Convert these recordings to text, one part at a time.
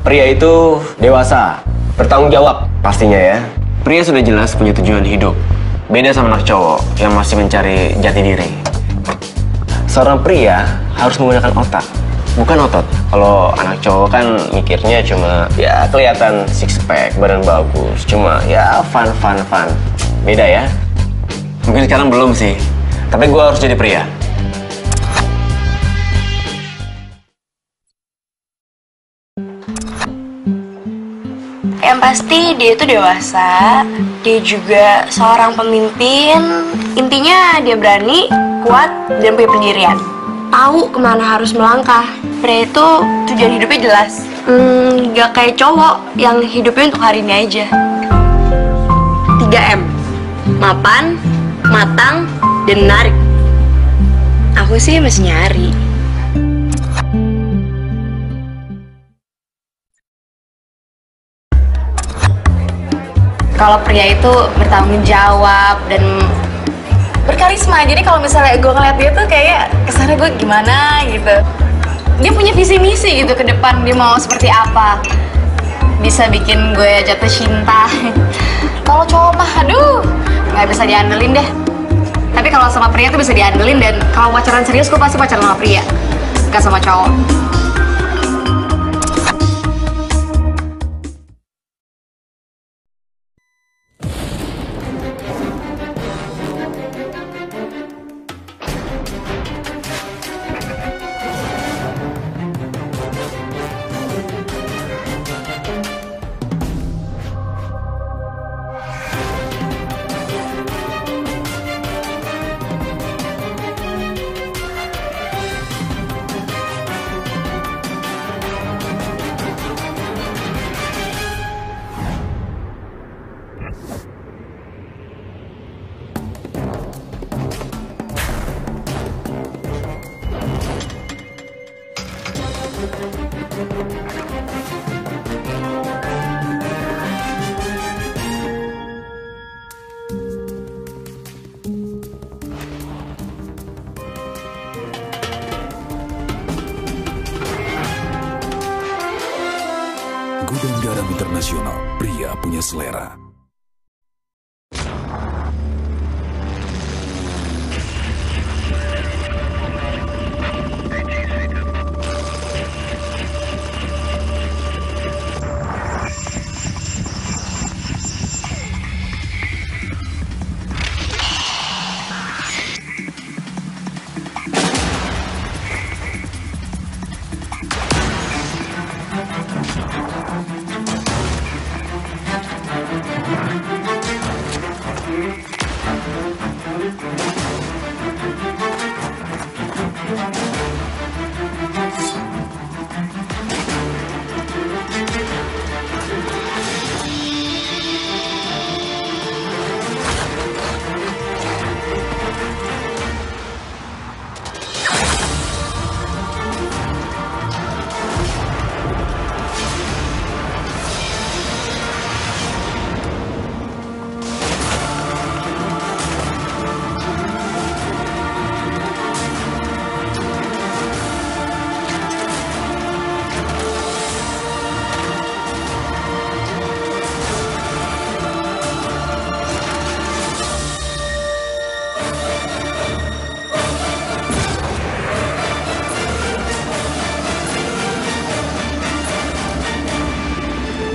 Pria itu dewasa, bertanggung jawab pastinya ya. Pria sudah jelas punya tujuan hidup. Beda sama anak cowok yang masih mencari jati diri. Seorang pria harus menggunakan otak, bukan otot. Kalau anak cowok kan mikirnya cuma ya kelihatan six pack, badan bagus, cuma ya fun. Beda ya. Mungkin sekarang belum sih, tapi gue harus jadi pria. Yang pasti dia itu dewasa, dia juga seorang pemimpin. Intinya dia berani, kuat, dan punya pendirian. Tahu kemana harus melangkah. Pria itu tujuan hidupnya jelas. Gak kayak cowok yang hidupnya untuk hari ini aja. 3M. Mapan, matang, dan menarik. Aku sih masih nyari. Kalau pria itu bertanggung jawab dan berkarisma. Jadi kalau misalnya gue ngeliat dia tuh kayak kesannya gue gimana gitu. Dia punya visi misi gitu ke depan, dia mau seperti apa. Bisa bikin gue jatuh cinta. Kalau cowok mah aduh nggak bisa diandelin deh. Tapi kalau sama pria tuh bisa diandelin, dan kalau pacaran serius gue pasti pacaran sama pria, gak sama cowok. Gudang Garam Internasional, pria punya selera.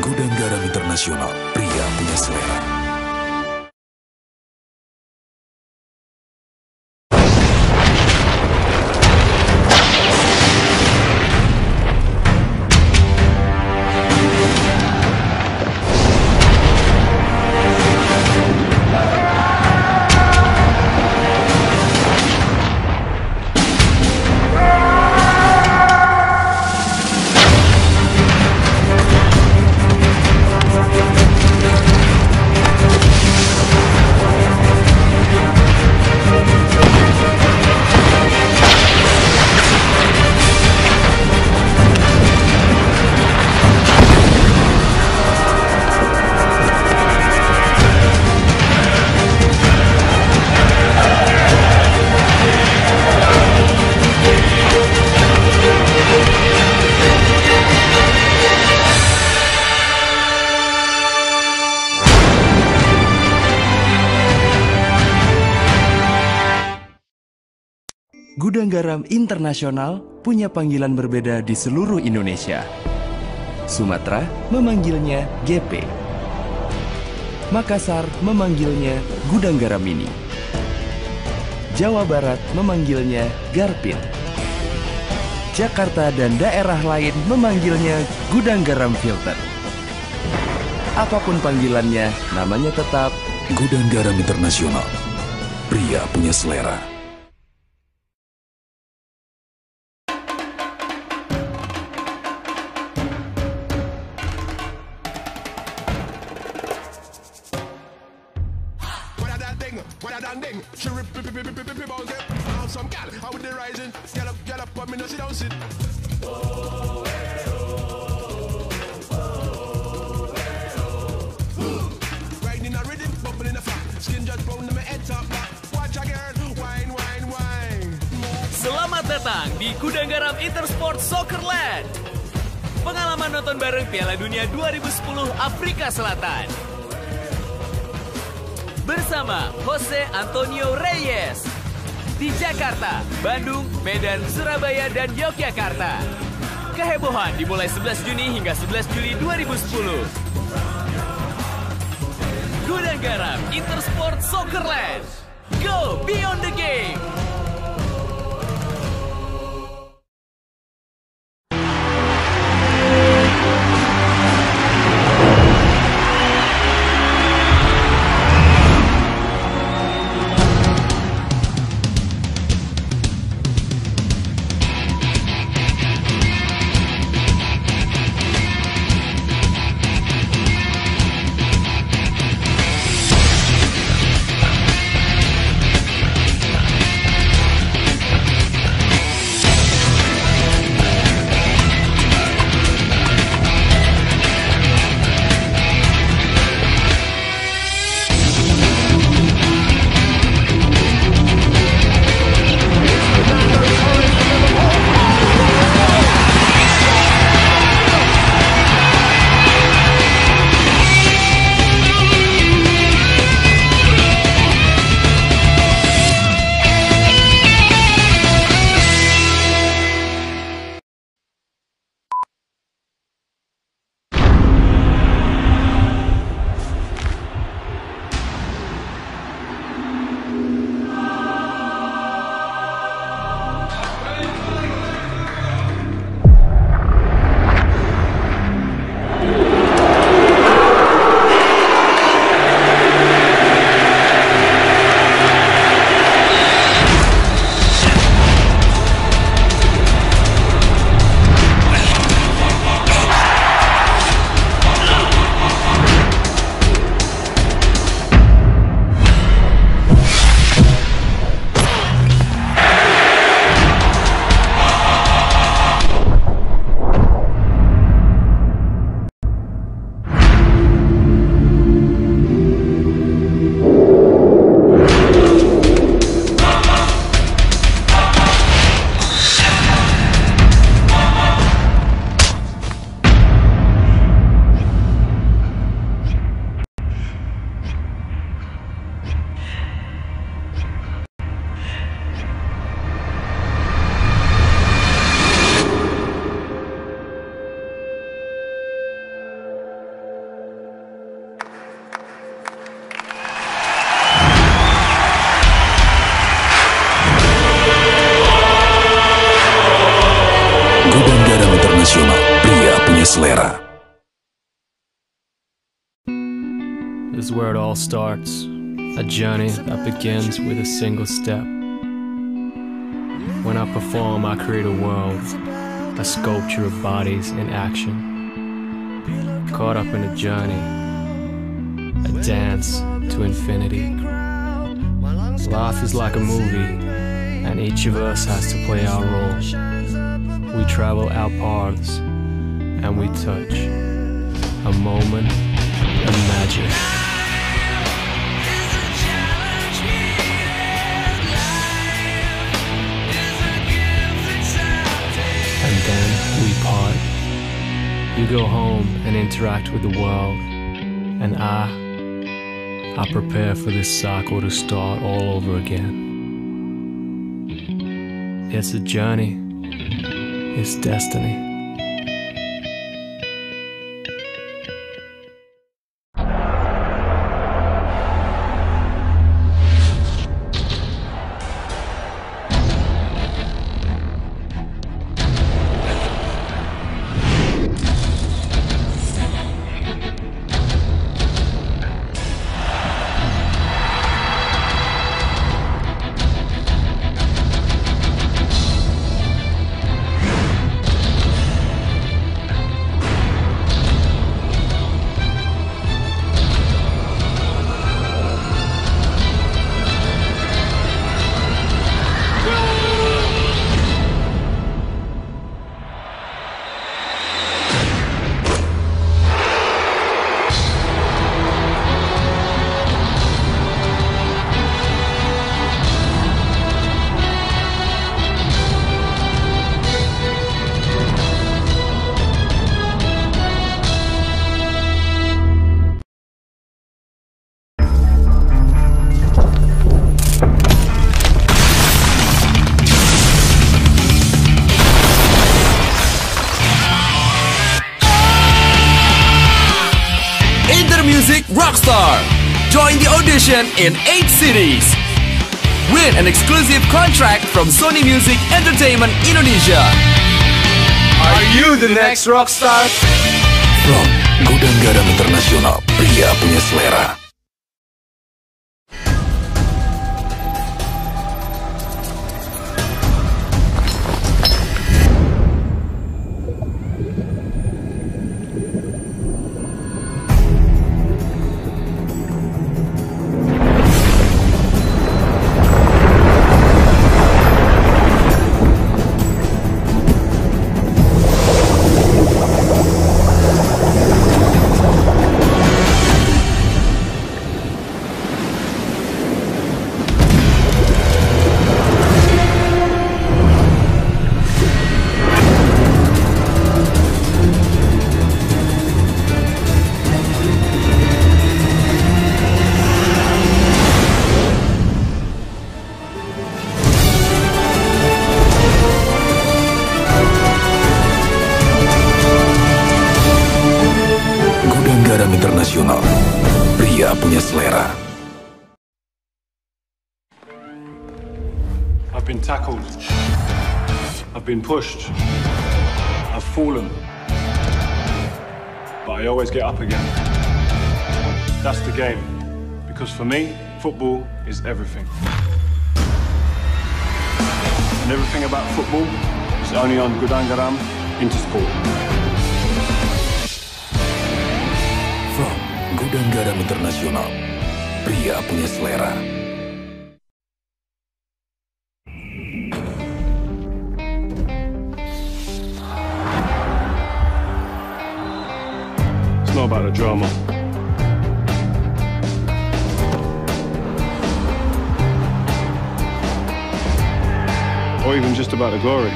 Gudang Garam Internasional, pria punya selera. Gudang Garam Internasional punya panggilan berbeda di seluruh Indonesia. Sumatera memanggilnya GP. Makassar memanggilnya Gudang Garam Mini. Jawa Barat memanggilnya Garpin. Jakarta dan daerah lain memanggilnya Gudang Garam Filter. Apapun panggilannya, namanya tetap Gudang Garam Internasional. Pria punya selera. Selamat datang di Gudang Garam Intersport Soccerland. Pengalaman nonton bareng Piala Dunia 2010 Afrika Selatan. Bersama Jose Antonio Reyes. Di Jakarta, Bandung, Medan, Surabaya, dan Yogyakarta. Kehebohan dimulai 11 Juni hingga 11 Juli 2010. Gudang Garam Intersport Soccerland. Go beyond the game. selera. This is where it all starts, a journey that begins with a single step. When I perform, I create a world, a sculpture of bodies in action, caught up in a journey, a dance to infinity. Life is like a movie, and each of us has to play our role. We travel our paths, and we touch a moment of magic. And then we part. You go home and interact with the world, and I prepare for this cycle to start all over again. It's a journey. It's destiny. Music Rockstar. Join the audition in 8 cities. Win an exclusive contract from Sony Music Entertainment Indonesia. Are you the next rockstar? From Gudang Garam Internasional, pria punya selera. Garam Internasional, pria punya selera. I've been tackled. I've been pushed. I've fallen. But I always get up again. That's the game. Because for me, football is everything. And everything about football is only on Gudang Garam Intersport. From Gudang Garam Internasional, pria punya selera. It's not about the drama. Or even just about the glory.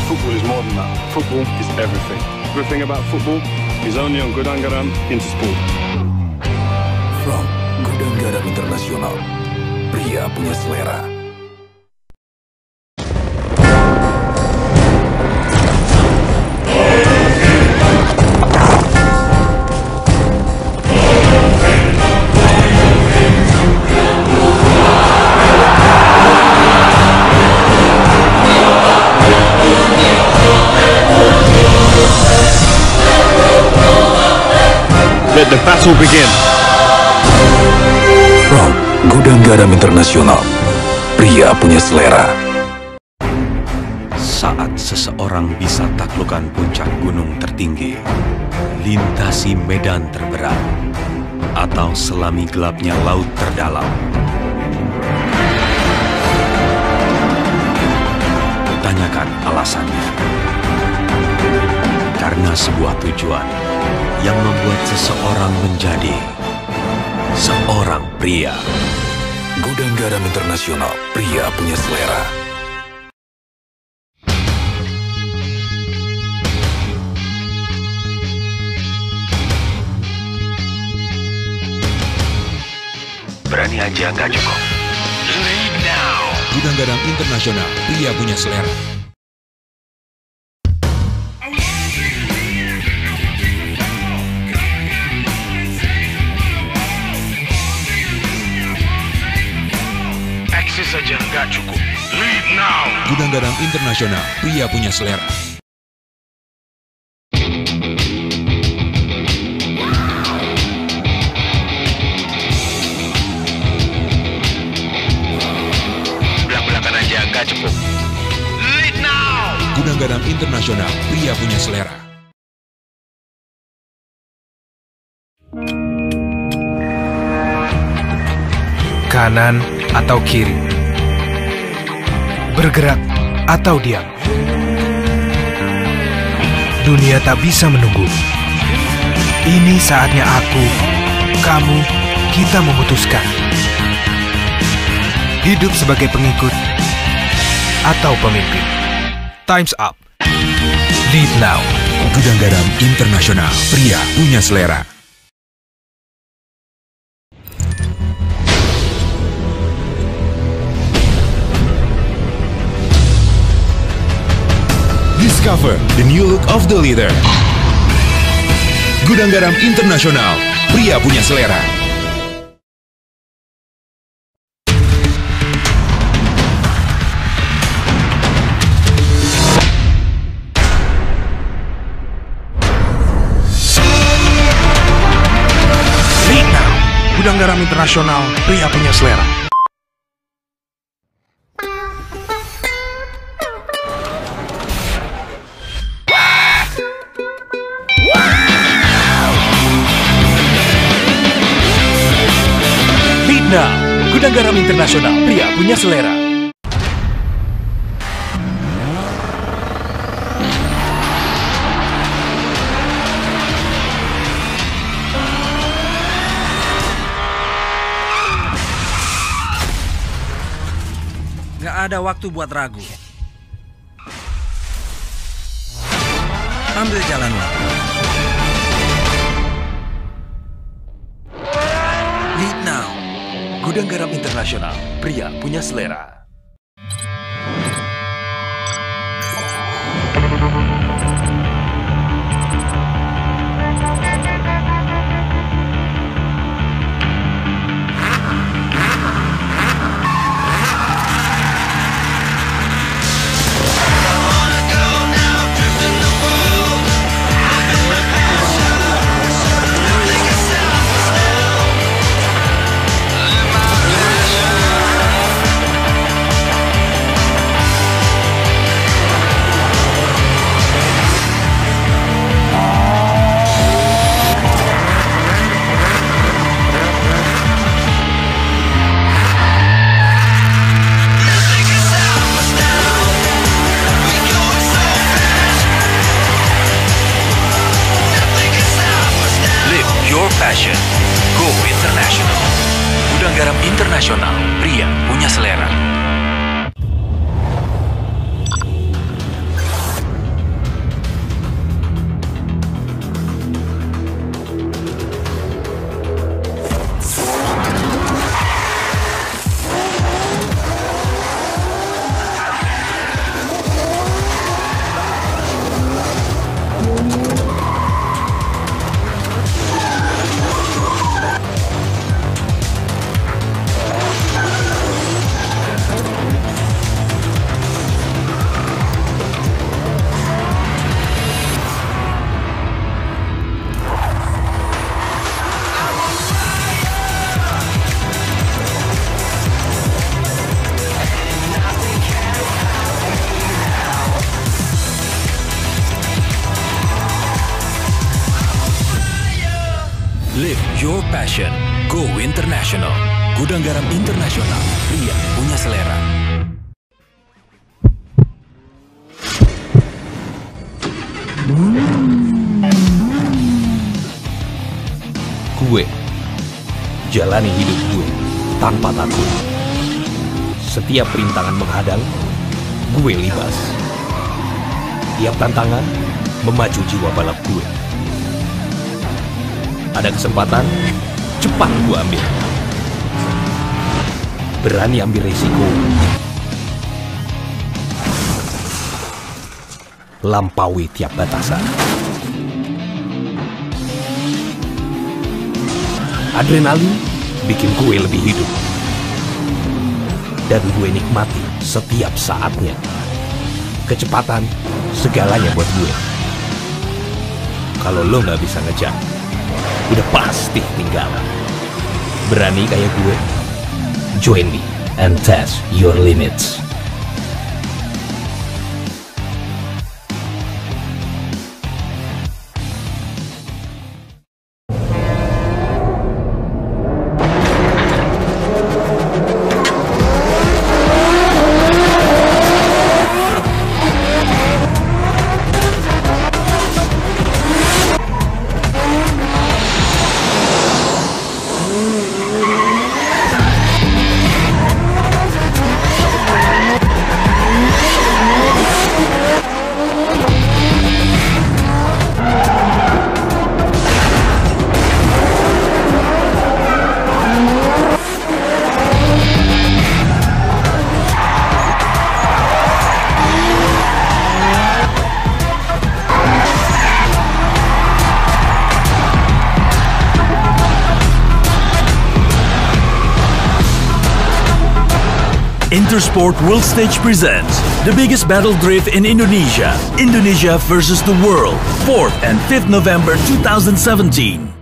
Football is more than that. Football is everything. Everything about football is only on Gudang Garam Intersport. From Gudang Garam Internasional, pria punya selera. Let the battle begin. From Gudang Garam Internasional, pria punya selera. Saat seseorang bisa taklukkan puncak gunung tertinggi, lintasi medan terberat, atau selami gelapnya laut terdalam, tanyakan alasannya. Karena sebuah tujuan yang membuat seseorang menjadi seorang pria. Gudang Garam Internasional, pria punya selera. Berani aja nggak cukup. Lead now. Gudang Garam Internasional, pria punya selera. Eksis saja nggak cukup. Lead now. Gudang Garam Internasional, pria punya selera. Belak-belakan aja nggak cukup. Lead now. Gudang Garam Internasional, pria punya selera. Kanan atau kiri, bergerak atau diam. Dunia tak bisa menunggu. Ini saatnya aku, kamu, kita memutuskan. Hidup sebagai pengikut atau pemimpin. Time's up. Lead now. Gudang Garam Internasional, pria punya selera. Discover the new look of the leader. Gudang Garam Internasional, pria punya selera. Lead now. Gudang Garam Internasional, pria punya selera. Nah, Gudang Garam Internasional, pria punya selera. Gak ada waktu buat ragu. Ambil jalanmu. Lead now. Gudang Garam Internasional, pria punya selera. Passion, Go International. Gudang Garam Internasional, pria punya selera. Live your passion. Go International. Gudang Garam Internasional, pria punya selera. Gue jalani hidup gue tanpa takut. Setiap rintangan menghadang, gue libas. Tiap tantangan memacu jiwa balap gue. Ada kesempatan, cepat gue ambil. Berani ambil risiko, lampaui tiap batasan. Adrenalin bikin gue lebih hidup. Dan gue nikmati setiap saatnya. Kecepatan, segalanya buat gue. Kalau lo nggak bisa ngejar, udah pasti tinggalan. Berani kayak gue? Join me and test your limits. Intersport World Stage presents the biggest battle drift in Indonesia. Indonesia versus the world. 4th and 5th November 2017.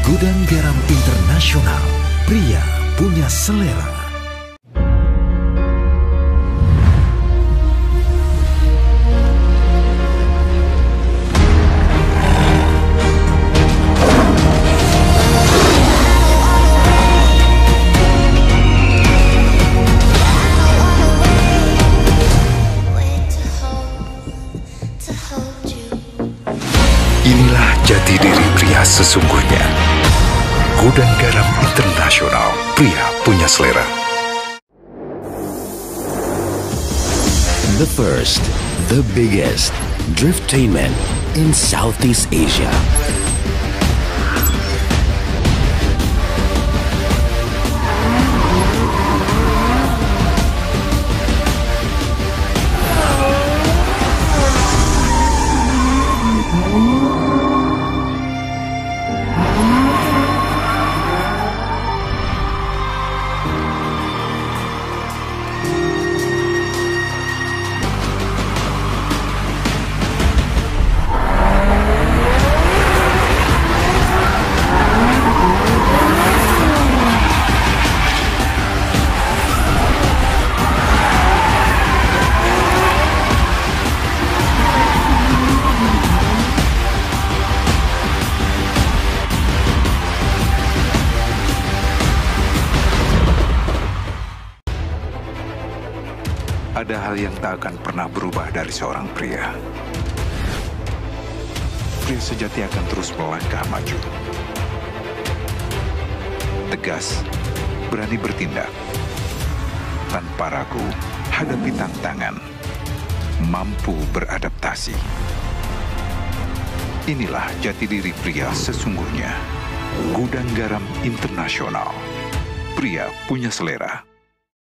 Gudang Garam Internasional, pria punya selera. Inilah jati diri pria sesungguhnya. Gudang Garam Internasional, pria punya selera. The first, the biggest, Drifttainment in Southeast Asia. Ada hal yang tak akan pernah berubah dari seorang pria. Pria sejati akan terus melangkah maju. Tegas, berani bertindak. Tanpa ragu, hadapi tantangan. Mampu beradaptasi. Inilah jati diri pria sesungguhnya. Gudang Garam Internasional. Pria punya selera.